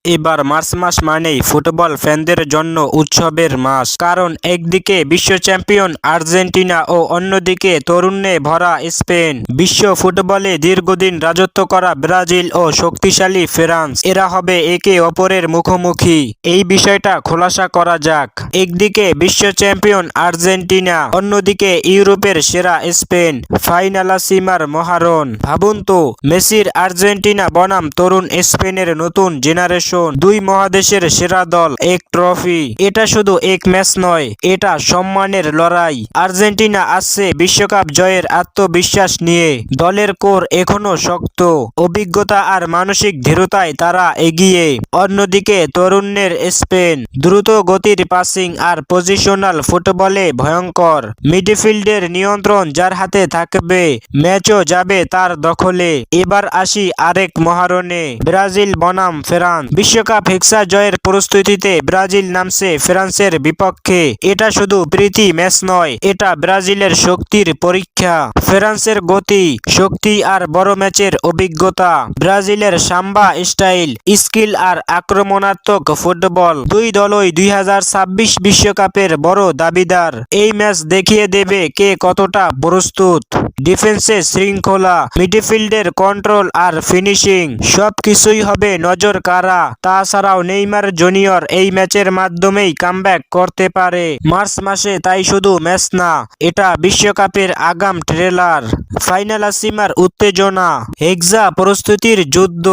এবার মার্চ মাস মানেই ফুটবল ফ্যানদের জন্য উৎসবের মাস। কারণ একদিকে বিশ্ব চ্যাম্পিয়ন আর্জেন্টিনা ও অন্যদিকে তরুণে ভরা স্পেন। বিশ্ব ফুটবলে দীর্ঘদিন রাজত্ব করা ব্রাজিল ও শক্তিশালী ফ্রান্স, এরা হবে একে অপরের মুখোমুখি। এই বিষয়টা খোলাসা করা যাক। একদিকে বিশ্ব চ্যাম্পিয়ন আর্জেন্টিনা, অন্যদিকে ইউরোপের সেরা স্পেন, ফাইনালাসিমার মহারণ। ভাবুন তো, মেসির আর্জেন্টিনা বনাম তরুণ স্পেনের নতুন জেনারেশন, দুই মহাদেশের সেরা দল, এক ট্রফি। এটা শুধু এক ম্যাচ নয়, এটা সম্মানের লড়াই। আর্জেন্টিনা আসছে বিশ্বকাপ জয়ের আত্মবিশ্বাস নিয়ে। দলের কোর এখনো শক্ত, অভিজ্ঞতা আর মানসিক দৃঢ়তায় তারা এগিয়ে। অন্যদিকে তরুণের স্পেন, দ্রুত গতির পাসিং আর পজিশনাল ফুটবলে ভয়ঙ্কর। মিডফিল্ডের নিয়ন্ত্রণ যার হাতে থাকবে, ম্যাচও যাবে তার দখলে। এবার আসি আরেক মহারণে, ব্রাজিল বনাম ফ্রান্স। বিশ্বকাপ হেক্সা জয়ের প্রস্তুতিতে ব্রাজিল নামছে ফ্রান্সের বিপক্ষে। এটা শুধু প্রীতি ম্যাচ নয়, এটা ব্রাজিলের শক্তির পরীক্ষা। ফ্রান্সের গতি, শক্তি আর বড় ম্যাচের অভিজ্ঞতা, ব্রাজিলের সাম্বা স্টাইল, স্কিল আর আক্রমণাত্মক ফুটবল। দুই দলই 2026 বিশ্বকাপের বড় দাবিদার। এই ম্যাচ দেখিয়ে দেবে কে কতটা প্রস্তুত। ডিফেন্সে শৃঙ্খলা, মিডফিল্ডের কন্ট্রোল আর ফিনিশিং, সবকিছুই হবে নজর কাড়া। তাছাড়াও নেইমার জুনিয়র এই ম্যাচের মাধ্যমেই কামব্যাক করতে পারে। মার্চ মাসে তাই শুধু ম্যাচ না, এটা বিশ্বকাপের আগাম ট্রেলার। ফাইনালাসিমার উত্তেজনা, হেক্সা প্রস্তুতির যুদ্ধ,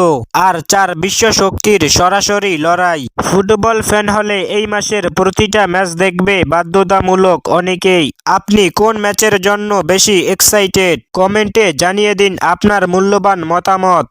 আর চার বিশ্ব শক্তির সরাসরি লড়াই। ফুটবল ফ্যান হলে এই মাসের প্রতিটা ম্যাচ দেখবে বাধ্যতামূলক অনেকেই। আপনি কোন ম্যাচের জন্য বেশি এক্সাইটেড? কমেন্টে জানিয়ে দিন আপনার মূল্যবান মতামত।